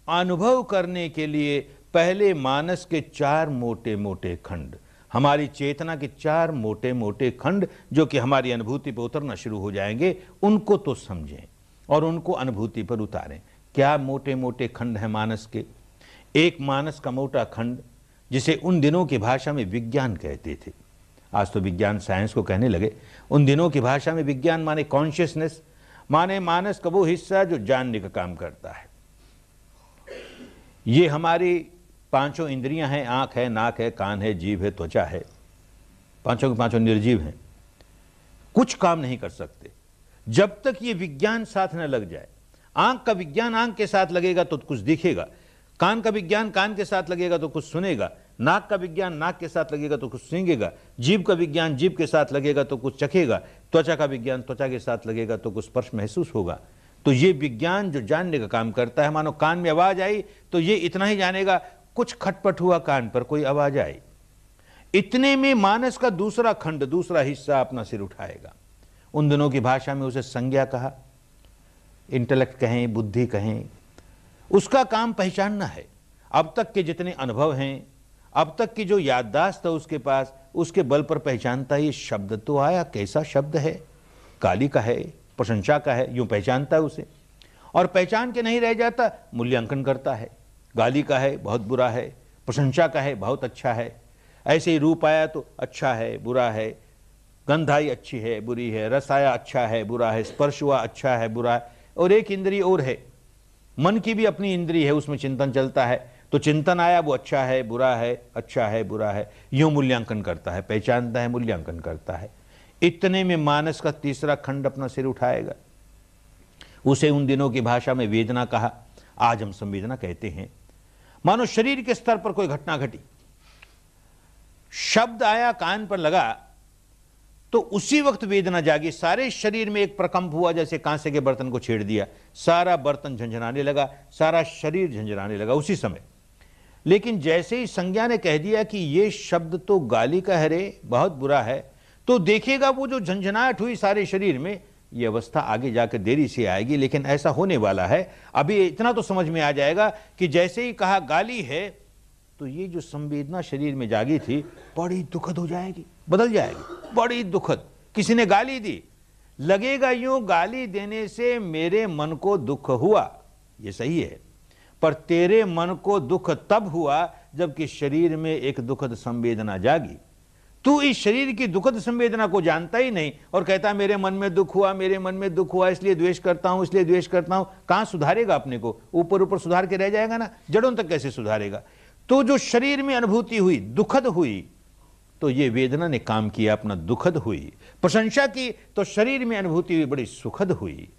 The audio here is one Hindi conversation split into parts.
अनुभव करने के लिए पहले मानस के 4 मोटे मोटे खंड, हमारी चेतना के 4 मोटे मोटे खंड जो कि हमारी अनुभूति पर उतरना शुरू हो जाएंगे, उनको तो समझें और उनको अनुभूति पर उतारें। क्या मोटे मोटे खंड हैं मानस के? एक मानस का मोटा खंड जिसे उन दिनों की भाषा में विज्ञान कहते थे, आज तो विज्ञान साइंस को कहने लगे, उन दिनों की भाषा में विज्ञान माने कॉन्शियसनेस, माने मानस का वो हिस्सा जो जानने का काम करता है। ये हमारी 5 इंद्रियां हैं, आंख है, नाक है, कान है, जीभ है, त्वचा है, 5 के 5 निर्जीव हैं, कुछ काम नहीं कर सकते जब तक ये विज्ञान साथ न लग जाए। आंख का विज्ञान आंख के साथ लगेगा तो कुछ दिखेगा, कान का विज्ञान कान के साथ लगेगा तो कुछ सुनेगा, नाक का विज्ञान नाक के साथ लगेगा तो कुछ सूंघेगा, जीभ का विज्ञान जीभ के साथ लगेगा तो कुछ चखेगा, त्वचा का विज्ञान त्वचा के साथ लगेगा तो कुछ स्पर्श महसूस होगा। तो ये विज्ञान जो जानने का काम करता है, मानो कान में आवाज आई तो ये इतना ही जानेगा, कुछ खटपट हुआ कान पर, कोई आवाज आई, इतने में मानस का दूसरा खंड, दूसरा हिस्सा अपना सिर उठाएगा। उन दिनों की भाषा में उसे संज्ञा कहा, इंटेलेक्ट कहें, बुद्धि कहें, उसका काम पहचानना है। अब तक के जितने अनुभव हैं, अब तक की जो याददाश्त है उसके पास, उसके बल पर पहचानता है ये शब्द तो आया, कैसा शब्द है, गाली का है, प्रशंसा का है, यूं पहचानता है उसे। और पहचान के नहीं रह जाता, मूल्यांकन करता है, गाली का है बहुत बुरा है, प्रशंसा का है बहुत अच्छा है, ऐसे ही रूप आया तो अच्छा है बुरा है, गंध आई अच्छी है बुरी है, रस आया अच्छा है बुरा है, स्पर्श हुआ अच्छा है बुरा है। और एक इंद्रिय और है, मन की भी अपनी इंद्रिय है, उसमें चिंतन चलता है, तो चिंतन आया वो अच्छा है बुरा है, अच्छा है बुरा है, यूं मूल्यांकन करता है, पहचानता है, मूल्यांकन करता है। इतने में मानस का तीसरा खंड अपना सिर उठाएगा। उसे उन दिनों की भाषा में वेदना कहा, आज हम संवेदना कहते हैं। मानो शरीर के स्तर पर कोई घटना घटी, शब्द आया, कान पर लगा तो उसी वक्त वेदना जागी, सारे शरीर में एक प्रकंप हुआ, जैसे कांसे के बर्तन को छेड़ दिया, सारा बर्तन झंझनाने लगा, सारा शरीर झंझनाने लगा उसी समय। लेकिन जैसे ही संज्ञा ने कह दिया कि ये शब्द तो गाली का है रे, बहुत बुरा है, तो देखेगा वो जो झंझनाहट हुई सारे शरीर में, ये अवस्था आगे जाकर देरी से आएगी, लेकिन ऐसा होने वाला है। अभी इतना तो समझ में आ जाएगा कि जैसे ही कहा गाली है तो ये जो संवेदना शरीर में जागी थी बड़ी दुखद हो जाएगी, बदल जाएगी, बड़ी दुखद। किसी ने गाली दी, लगेगा यूं गाली देने से मेरे मन को दुख हुआ, ये सही है, पर तेरे मन को दुख तब हुआ जबकि शरीर में एक दुखद संवेदना जागी। तू इस शरीर की दुखद संवेदना को जानता ही नहीं और कहता मेरे मन में दुख हुआ, मेरे मन में दुख हुआ, इसलिए द्वेष करता हूं, इसलिए द्वेष करता हूं। कहां सुधारेगा अपने को? ऊपर ऊपर सुधार के रह जाएगा ना, जड़ों तक कैसे सुधारेगा? तो जो शरीर में अनुभूति हुई, दुखद हुई, तो ये वेदना ने काम किया अपना, दुखद हुई। प्रशंसा की तो शरीर में अनुभूति हुई, बड़ी सुखद हुई।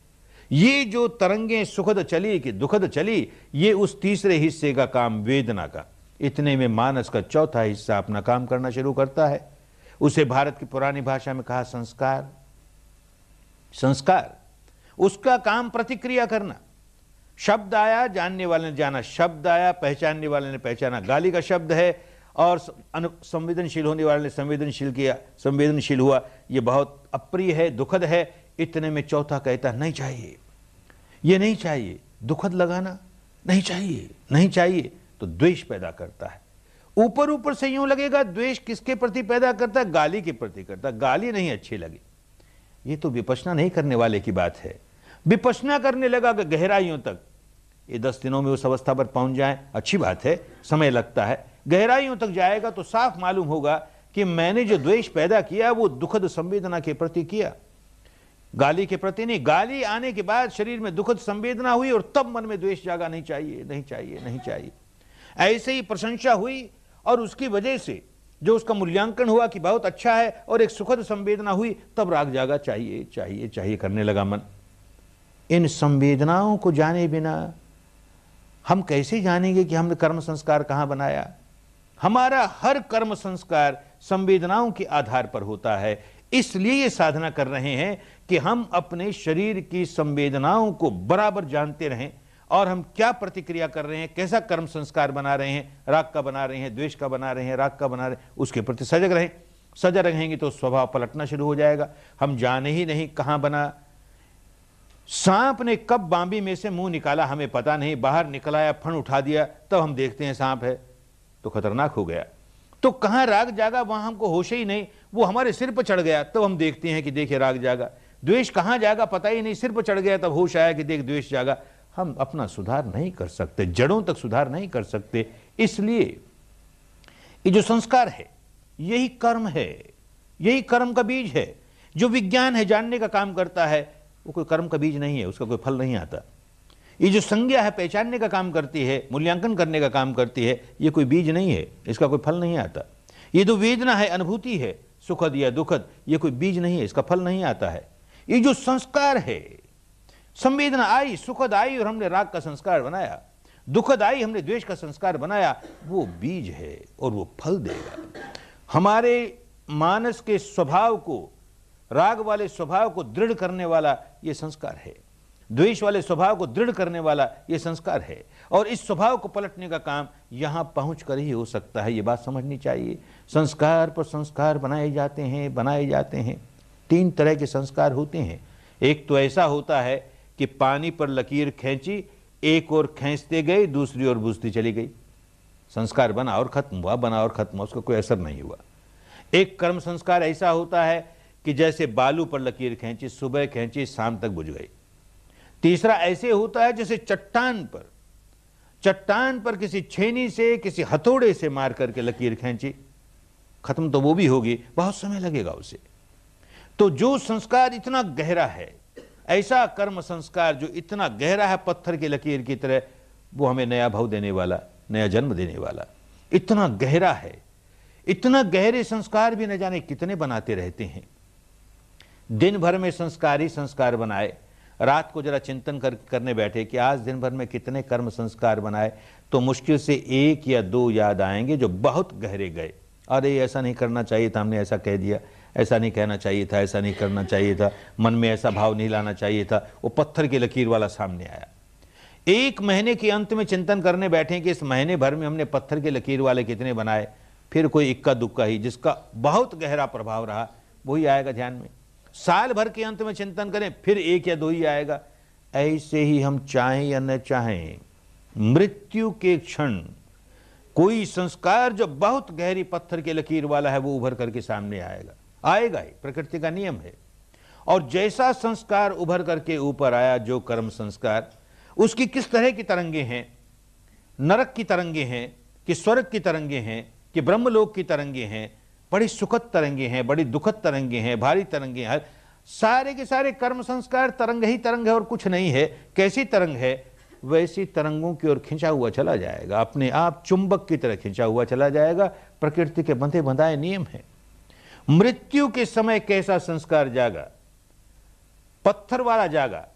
ये जो तरंगें सुखद चली कि दुखद चली, ये उस तीसरे हिस्से का काम, वेदना का। इतने में मानस का चौथा हिस्सा अपना काम करना शुरू करता है। उसे भारत की पुरानी भाषा में कहा संस्कार। संस्कार, उसका काम प्रतिक्रिया करना। शब्द आया, जानने वाले ने जाना, शब्द आया, पहचानने वाले ने पहचाना, गाली का शब्द है, और संवेदनशील होने वाले ने संवेदनशील किया, संवेदनशील हुआ, ये बहुत अप्रिय है, दुखद है। इतने में चौथा कहता नहीं चाहिए, ये नहीं चाहिए, दुखद लगाना नहीं चाहिए, नहीं चाहिए, तो द्वेष पैदा करता है। ऊपर ऊपर से यूं लगेगा द्वेष किसके प्रति पैदा करता है? गाली के प्रति करता है। गाली नहीं अच्छी लगी, ये तो विपश्यना नहीं करने वाले की बात है। विपश्यना करने लगा गहराइयों तक, ये 10 दिनों में उस अवस्था पर पहुंच जाए, अच्छी बात है, समय लगता है। गहराइयों तक जाएगा तो साफ मालूम होगा कि मैंने जो द्वेष पैदा किया वो दुखद संवेदना के प्रति किया, गाली के प्रति नहीं। गाली आने के बाद शरीर में दुखद संवेदना हुई और तब मन में द्वेष जागा, नहीं चाहिए, नहीं चाहिए, नहीं चाहिए। ऐसे ही प्रशंसा हुई और उसकी वजह से जो उसका मूल्यांकन हुआ कि बहुत अच्छा है, और एक सुखद संवेदना हुई, तब राग जागा, चाहिए चाहिए चाहिए करने लगा मन। इन संवेदनाओं को जाने बिना हम कैसे जानेंगे कि हमने कर्म संस्कार कहां बनाया? हमारा हर कर्म संस्कार संवेदनाओं के आधार पर होता है। इसलिए ये साधना कर रहे हैं कि हम अपने शरीर की संवेदनाओं को बराबर जानते रहें और हम क्या प्रतिक्रिया कर रहे हैं, कैसा कर्म संस्कार बना रहे हैं, राग का बना रहे हैं, द्वेष का बना रहे हैं, राग का बना रहे हैं, उसके प्रति सजग रहें। सजग रहेंगे तो स्वभाव पलटना शुरू हो जाएगा। हम जाने ही नहीं कहां बना, सांप ने कब बांबी में से मुंह निकाला हमें पता नहीं, बाहर निकलाया, फण उठा दिया, तब हम देखते हैं सांप है, तो खतरनाक हो गया। तो कहां राग जागा वहां हमको होश ही नहीं, वो हमारे सिर पर चढ़ गया तब हम देखते हैं कि देखिए राग जागा। द्वेष कहां जागा पता ही नहीं, सिर पर चढ़ गया तब होश आया कि देख द्वेष जागा। हम अपना सुधार नहीं कर सकते, जड़ों तक सुधार नहीं कर सकते। इसलिए ये जो संस्कार है यही कर्म है, यही कर्म का बीज है। जो विज्ञान है, जानने का काम करता है, वो कोई कर्म का बीज नहीं है, उसका कोई फल नहीं आता। ये जो संज्ञा है, पहचानने का काम करती है, मूल्यांकन करने का काम करती है, ये कोई बीज नहीं है, इसका कोई फल नहीं आता। ये जो वेदना है, अनुभूति है, सुखद या दुखद, ये कोई बीज नहीं है, इसका फल नहीं आता है। ये जो संस्कार है, संवेदना आई, सुखद आई और हमने राग का संस्कार बनाया, दुखद आई हमने द्वेष का संस्कार बनाया, वो बीज है और वो फल देगा। हमारे मानस के स्वभाव को, राग वाले स्वभाव को दृढ़ करने वाला ये संस्कार है, द्वेष वाले स्वभाव को दृढ़ करने वाला ये संस्कार है। और इस स्वभाव को पलटने का काम यहां पहुंच कर ही हो सकता है, ये बात समझनी चाहिए। संस्कार पर संस्कार बनाए जाते हैं। 3 तरह के संस्कार होते हैं। एक तो ऐसा होता है कि पानी पर लकीर खींची, एक और खींचते गए, दूसरी ओर बुझती चली गई, संस्कार बना और खत्म हुआ, बना और खत्म हुआ, उसका कोई असर नहीं हुआ। एक कर्म संस्कार ऐसा होता है कि जैसे बालू पर लकीर खींची, सुबह खींची, शाम तक बुझ गई। तीसरा ऐसे होता है जैसे चट्टान पर किसी छेनी से, किसी हथौड़े से मार करके लकीर खींची, खत्म तो वो भी होगी, बहुत समय लगेगा उसे। तो जो संस्कार इतना गहरा है, ऐसा कर्म संस्कार जो इतना गहरा है पत्थर की लकीर की तरह, वो हमें नया भाव देने वाला, नया जन्म देने वाला, इतना गहरा है। इतना गहरे संस्कार भी न जाने कितने बनाते रहते हैं। दिन भर में संस्कार ही संस्कार बनाए, रात को जरा चिंतन करने बैठे कि आज दिन भर में कितने कर्म संस्कार बनाए, तो मुश्किल से 1 या 2 याद आएंगे जो बहुत गहरे गए। अरे ऐसा नहीं करना चाहिए था, हमने ऐसा कह दिया, ऐसा नहीं कहना चाहिए था, ऐसा नहीं करना चाहिए था, मन में ऐसा भाव नहीं लाना चाहिए था, वो पत्थर की लकीर वाला सामने आया। 1 महीने के अंत में चिंतन करने बैठे कि इस महीने भर में हमने पत्थर की लकीर वाले कितने बनाए, फिर कोई इक्का दुक्का ही जिसका बहुत गहरा प्रभाव रहा वही आएगा ध्यान में। साल भर के अंत में चिंतन करें, फिर 1 या 2 ही आएगा। ऐसे ही हम चाहें या न चाहें, मृत्यु के क्षण कोई संस्कार जो बहुत गहरी पत्थर की लकीर वाला है वो उभर करके सामने आएगा ही, प्रकृति का नियम है। और जैसा संस्कार उभर करके ऊपर आया, जो कर्म संस्कार, उसकी किस तरह की तरंगे हैं, नरक की तरंगे हैं कि स्वर्ग की तरंगे हैं कि ब्रह्मलोक की तरंगे हैं, बड़ी सुखद तरंगे हैं, बड़ी दुखद तरंगे हैं, भारी तरंगे हैं, सारे के सारे कर्म संस्कार तरंग ही तरंग है और कुछ नहीं है। कैसी तरंग है, वैसी तरंगों की ओर खिंचा हुआ चला जाएगा, अपने आप चुंबक की तरह खिंचा हुआ चला जाएगा। प्रकृति के बंधे बंधाए नियम है। मृत्यु के समय कैसा संस्कार जागा, पत्थर वाला जागा,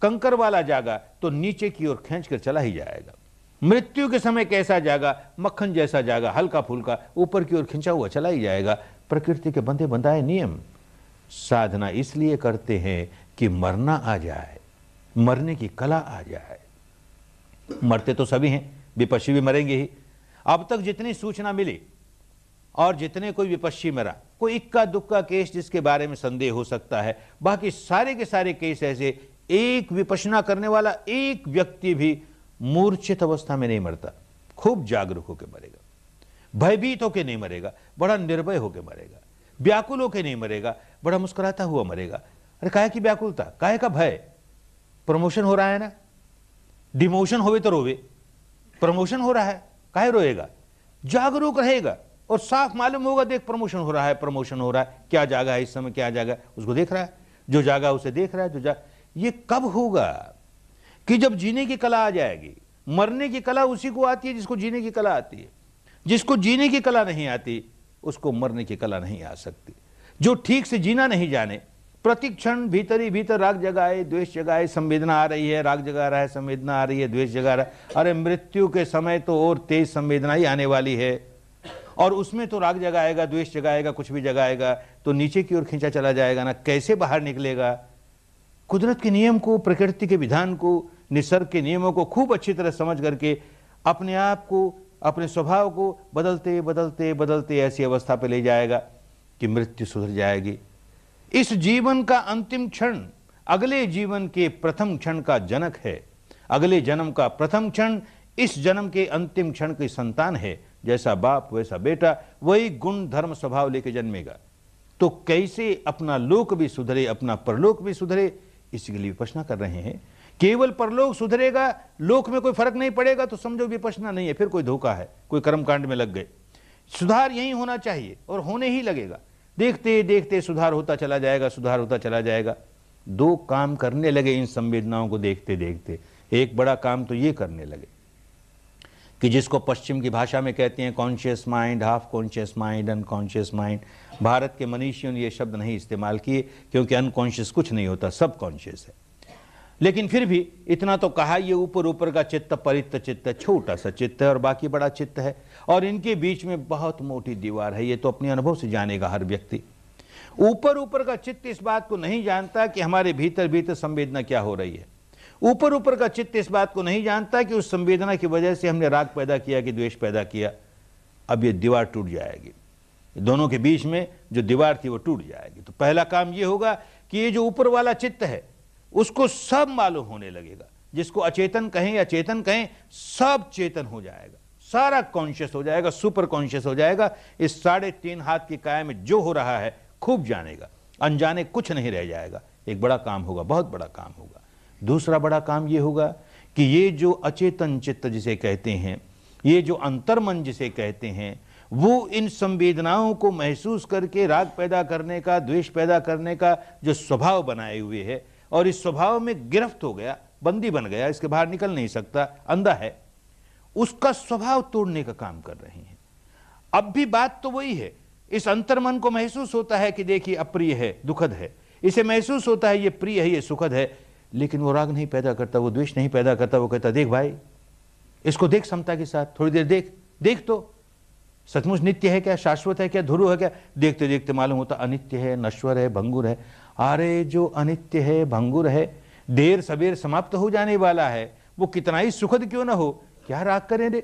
कंकर वाला जागा, तो नीचे की ओर खींच कर चला ही जाएगा। मृत्यु के समय कैसा जागा, मक्खन जैसा जागा, हल्का फुल्का, ऊपर की ओर खिंचा हुआ चला ही जाएगा। प्रकृति के बंधे बंधाए नियम। साधना इसलिए करते हैं कि मरना आ जाए, मरने की कला आ जाए। मरते तो सभी हैं, विपश्ची भी मरेंगे ही। अब तक जितनी सूचना मिली और जितने कोई विपश्ची मरा, कोई इक्का दुक्का केस जिसके बारे में संदेह हो सकता है, बाकी सारे के सारे केस ऐसे, एक विपश्यना करने वाला एक व्यक्ति भी मूर्छित अवस्था में नहीं मरता, खूब जागरूक होकर मरेगा, भयभीत होकर नहीं मरेगा, बड़ा निर्भय होकर मरेगा, व्याकुल होकर नहीं मरेगा, बड़ा मुस्कुराता हुआ मरेगा। अरे काहे की व्याकुलता, काहे का भय, प्रमोशन हो रहा है ना, डिमोशन होवे तो रोवे, प्रमोशन हो रहा है काहे रोएगा, जागरूक रहेगा और साफ मालूम होगा देख प्रमोशन हो रहा है, प्रमोशन हो रहा है, क्या जागा है इस समय, क्या जागा, उसको देख रहा है, जो जागा उसे देख रहा है, ये कब होगा कि जब जीने की कला आ जाएगी। मरने की कला उसी को आती है जिसको जीने की कला आती है। जिसको जीने की कला नहीं आती उसको मरने की कला नहीं आ सकती। जो ठीक से जीना नहीं जाने, प्रतिक्षण भीतर ही भीतर राग जगाए, द्वेष जगाए, संवेदना आ रही है, राग जगा रहा है, संवेदना आ रही है, द्वेष जगा रहा है। अरे मृत्यु के समय तो और तेज संवेदना ही आने वाली है, और उसमें तो राग जगाएगा, द्वेष जगाएगा, कुछ भी जगाएगा तो नीचे की ओर खींचा चला जाएगा ना, कैसे बाहर निकलेगा। कुदरत के नियम को, प्रकृति के विधान को, निसर्ग के नियमों को खूब अच्छी तरह समझ करके अपने आप को, अपने स्वभाव को बदलते बदलते बदलते ऐसी अवस्था पे ले जाएगा कि मृत्यु सुधर जाएगी। इस जीवन का अंतिम क्षण अगले जीवन के प्रथम क्षण का जनक है, अगले जन्म का प्रथम क्षण इस जन्म के अंतिम क्षण की संतान है। जैसा बाप वैसा बेटा, वही गुण धर्म स्वभाव लेके जन्मेगा। तो कैसे अपना लोक भी सुधरे, अपना परलोक भी सुधरे, इसी के लिए विपश्यना कर रहे हैं। केवल परलोक सुधरेगा, लोक में कोई फर्क नहीं पड़ेगा तो समझो विपश्यना नहीं है, फिर कोई धोखा है, कोई कर्मकांड में लग गए। सुधार यही होना चाहिए और होने ही लगेगा। देखते देखते सुधार होता चला जाएगा, सुधार होता चला जाएगा। दो काम करने लगे इन संवेदनाओं को देखते देखते। एक बड़ा काम तो ये करने लगे कि जिसको पश्चिम की भाषा में कहते हैं conscious mind, half conscious mind, unconscious mind. Bharat के मनीषियों ने ये शब्द नहीं इस्तेमाल किए, क्योंकि अनकॉन्शियस कुछ नहीं होता, सब कॉन्शियस है। लेकिन फिर भी इतना तो कहा, ये ऊपर ऊपर का चित्त परित्त चित्त है, छोटा सा चित्त है और बाकी बड़ा चित्त है, और इनके बीच में बहुत मोटी दीवार है। ये तो अपने अनुभव से जानेगा हर व्यक्ति। ऊपर ऊपर का चित्त इस बात को नहीं जानता कि हमारे भीतर भीतर संवेदना क्या हो रही है। ऊपर ऊपर का चित्त इस बात को नहीं जानता कि उस संवेदना की वजह से हमने राग पैदा किया कि द्वेष पैदा किया। अब ये दीवार टूट जाएगी, दोनों के बीच में जो दीवार थी वो टूट जाएगी। तो पहला काम ये होगा कि ये जो ऊपर वाला चित्त है उसको सब मालूम होने लगेगा। जिसको अचेतन कहें या चेतन कहें, सब चेतन हो जाएगा, सारा कॉन्शियस हो जाएगा, सुपर कॉन्शियस हो जाएगा। इस 3.5 हाथ की काया में जो हो रहा है खूब जानेगा, अनजाने कुछ नहीं रह जाएगा। एक बड़ा काम होगा, बहुत बड़ा काम होगा। दूसरा बड़ा काम ये होगा कि ये जो अचेतन चित्त जिसे कहते हैं, ये जो अंतर्मन जिसे कहते हैं, वो इन संवेदनाओं को महसूस करके राग पैदा करने का, द्वेष पैदा करने का जो स्वभाव बनाए हुए है, और इस स्वभाव में गिरफ्त हो गया, बंदी बन गया, इसके बाहर निकल नहीं सकता, अंधा है, उसका स्वभाव तोड़ने का काम कर रहे हैं। अब भी बात तो वही है। इस अंतर्मन को महसूस होता है कि देखिए अप्रिय है, दुखद है, इसे महसूस होता है ये प्रिय है, ये सुखद है, लेकिन वो राग नहीं पैदा करता, वो द्वेष नहीं पैदा करता। वो कहता देख भाई, इसको देख समता के साथ, थोड़ी देर देख, देख तो सचमुच नित्य है क्या, शाश्वत है क्या, ध्रुव है क्या। देखते देखते मालूम होता अनित्य है, नश्वर है, भंगुर है। अरे जो अनित्य है, भंगुर है, देर सबेर समाप्त हो जाने वाला है, वो कितना ही सुखद क्यों ना हो, क्या राग करें रे,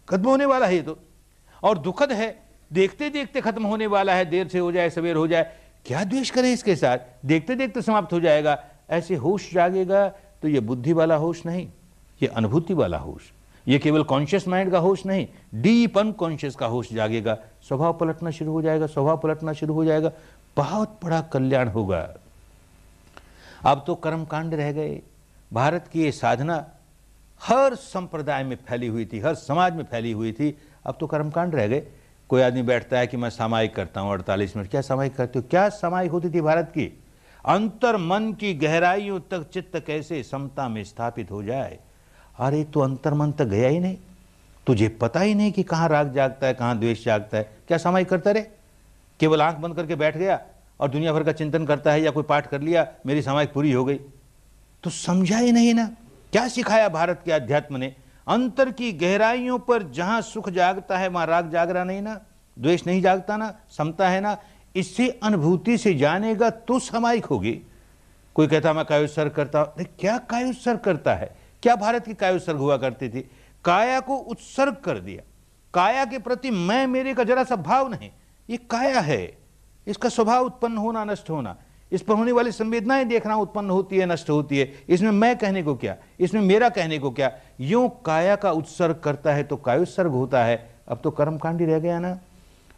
खत्म होने वाला है ये तो। और दुखद है, देखते देखते खत्म होने वाला है, देर से हो जाए सवेर हो जाए, क्या द्वेष करें इसके साथ, देखते देखते समाप्त हो जाएगा। ऐसे होश जागेगा तो ये बुद्धि वाला होश नहीं, ये अनुभूति वाला होश, ये केवल कॉन्शियस माइंड का होश नहीं, डीप अनकॉन्शियस का होश जागेगा। स्वभाव पलटना शुरू हो जाएगा, स्वभाव पलटना शुरू हो जाएगा, बहुत बड़ा कल्याण होगा। अब तो कर्मकांड रह गए। भारत की ये साधना हर संप्रदाय में फैली हुई थी, हर समाज में फैली हुई थी, अब तो कर्मकांड रह गए। कोई आदमी बैठता है कि मैं सामायिक करता हूं 48 मिनट, क्या सामायिक करते हो, क्या सामायिक होती थी भारत की। अंतर मन की गहराइयों तक चित्त कैसे समता में स्थापित हो जाए। अरे तो अंतर मन तक गया ही नहीं, तुझे पता ही नहीं कि कहां राग जागता है, कहां द्वेष जागता है, क्या सामायिक करता रहे। केवल आंख बंद करके बैठ गया और दुनिया भर का चिंतन करता है, या कोई पाठ कर लिया, मेरी सामायिक पूरी हो गई। तो समझा ही नहीं ना, क्या सिखाया भारत के अध्यात्म ने। अंतर की गहराइयों पर जहां सुख जागता है वहां राग जाग रहा नहीं ना, द्वेष नहीं जागता ना, समता है ना। इससे अनुभूति से जानेगा तो सामायिक होगी। कोई कहता मैं कायोत्सर्ग करता हूं, क्या कायोत्सर्ग करता है, क्या भारत की कायोत्सर्ग हुआ करती थी। काया को उत्सर्ग कर दिया, काया के प्रति मैं मेरे का जरा सा भाव नहीं। ये काया है, इसका स्वभाव उत्पन्न होना नष्ट होना, इस पर होने वाली संवेदनाएं देखना, उत्पन्न होती है नष्ट होती है, इसमें मैं कहने को क्या, इसमें मेरा कहने को क्या। यूं काया का उत्सर्ग करता है तो कायोत्सर्ग होता है। अब तो कर्मकांडी रह गया ना।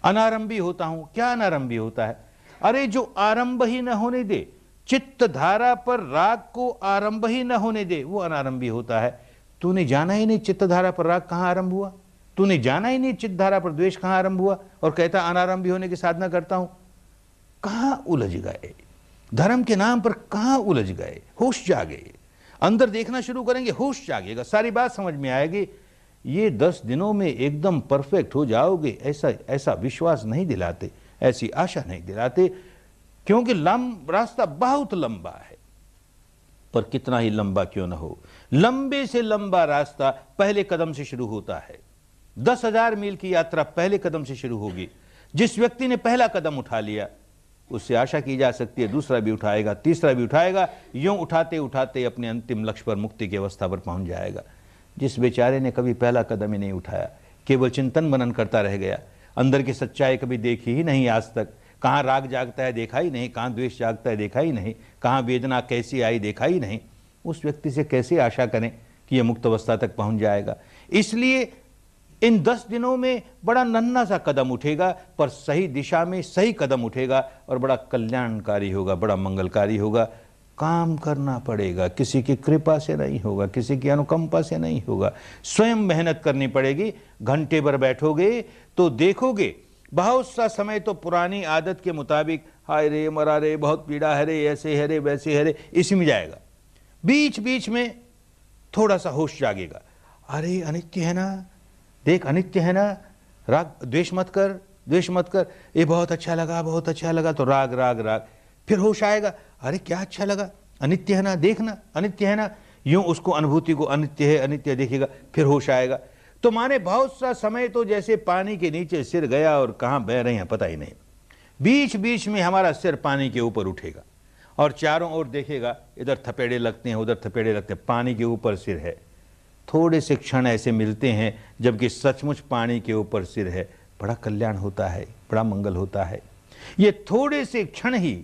अनारंभी होता हूं, क्या अनारंभी होता है। अरे जो आरंभ ही न होने दे, चित्त धारा पर राग को आरंभ ही न होने दे, वो अनारंभी होता है। तूने जाना ही नहीं चित्त धारा पर राग कहां आरंभ हुआ, तूने जाना ही नहीं चित्त धारा पर द्वेष कहां आरंभ हुआ, और कहता अनारंभी होने की साधना करता हूं। कहां उलझ गए, धर्म के नाम पर कहां उलझ गए। होश जागे, अंदर देखना शुरू करेंगे, होश जागेगा, सारी बात समझ में आएगी। ये 10 दिनों में एकदम परफेक्ट हो जाओगे, ऐसा विश्वास नहीं दिलाते, ऐसी आशा नहीं दिलाते, क्योंकि रास्ता बहुत लंबा है। पर कितना ही लंबा क्यों ना हो, लंबे से लंबा रास्ता पहले कदम से शुरू होता है। 10,000 मील की यात्रा पहले कदम से शुरू होगी। जिस व्यक्ति ने पहला कदम उठा लिया, उससे आशा की जा सकती है दूसरा भी उठाएगा, तीसरा भी उठाएगा, यूं उठाते उठाते अपने अंतिम लक्ष्य पर, मुक्ति की अवस्था पर पहुंच जाएगा। जिस बेचारे ने कभी पहला कदम ही नहीं उठाया, केवल चिंतन मनन करता रह गया, अंदर की सच्चाई कभी देखी ही नहीं आज तक, कहाँ राग जागता है देखा ही नहीं, कहाँ द्वेष जागता है देखा ही नहीं, कहाँ वेदना कैसी आई देखा ही नहीं, उस व्यक्ति से कैसे आशा करें कि यह मुक्त अवस्था तक पहुंच जाएगा। इसलिए इन 10 दिनों में बड़ा नन्हा सा कदम उठेगा, पर सही दिशा में सही कदम उठेगा और बड़ा कल्याणकारी होगा, बड़ा मंगलकारी होगा। काम करना पड़ेगा, किसी की कृपा से नहीं होगा, किसी की अनुकंपा से नहीं होगा, स्वयं मेहनत करनी पड़ेगी। घंटे भर बैठोगे तो देखोगे बहुत सा समय तो पुरानी आदत के मुताबिक हाय रे मरा रे, बहुत पीड़ा है रे, ऐसे है रे, वैसे है रे, इसी में जाएगा। बीच बीच में थोड़ा सा होश जागेगा, अरे अनित्य है ना, देख अनित्य है ना, राग द्वेष मत कर, द्वेष मत कर, ये बहुत अच्छा लगा, बहुत अच्छा लगा, तो राग राग राग, फिर होश आएगा, अरे क्या अच्छा लगा, अनित्य है ना, देखना अनित्य है ना, यूं उसको अनुभूति को अनित्य है अनित्य देखेगा, फिर होश आएगा। तो माने बहुत सा समय तो जैसे पानी के नीचे सिर गया और कहाँ बह रहे हैं पता ही नहीं। बीच बीच में हमारा सिर पानी के ऊपर उठेगा और चारों ओर देखेगा, इधर थपेड़े लगते हैं, उधर थपेड़े लगते हैं, पानी के ऊपर सिर है। थोड़े से क्षण ऐसे मिलते हैं जबकि सचमुच पानी के ऊपर सिर है, बड़ा कल्याण होता है, बड़ा मंगल होता है। ये थोड़े से क्षण ही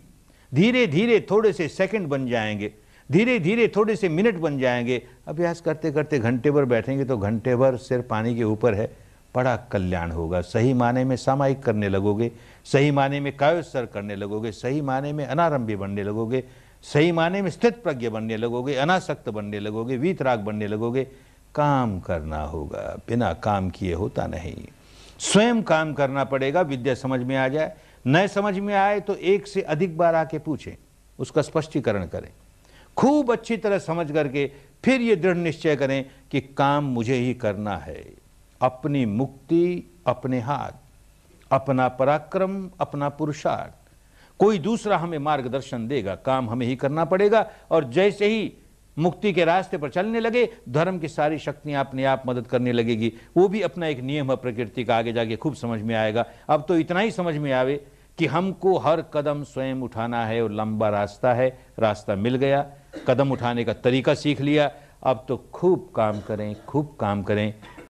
धीरे धीरे थोड़े से सेकंड बन जाएंगे, धीरे धीरे थोड़े से मिनट बन जाएंगे। अभ्यास करते करते घंटे भर बैठेंगे तो घंटे भर सिर पानी के ऊपर है, बड़ा कल्याण होगा। सही माने में सामायिक करने लगोगे, सही माने में कायोत्सर करने लगोगे, सही माने में अनारंभी बनने लगोगे, सही माने में स्थित प्रज्ञ बनने लगोगे, अनासक्त बनने लगोगे, वीतराग बनने लगोगे। काम करना होगा, बिना काम किए होता नहीं, स्वयं काम करना पड़ेगा। विद्या समझ में आ जाए, न समझ में आए तो एक से अधिक बार आके पूछें, उसका स्पष्टीकरण करें, खूब अच्छी तरह समझ करके फिर ये दृढ़ निश्चय करें कि काम मुझे ही करना है। अपनी मुक्ति अपने हाथ, अपना पराक्रम अपना पुरुषार्थ, कोई दूसरा हमें मार्गदर्शन देगा, काम हमें ही करना पड़ेगा। और जैसे ही मुक्ति के रास्ते पर चलने लगे, धर्म की सारी शक्तियां अपने आप मदद करने लगेगी। वो भी अपना एक नियम है प्रकृति का, आगे जाके खूब समझ में आएगा। अब तो इतना ही समझ में आवे कि हमको हर कदम स्वयं उठाना है और लंबा रास्ता है, रास्ता मिल गया, कदम उठाने का तरीका सीख लिया, अब तो खूब काम करें, खूब काम करें।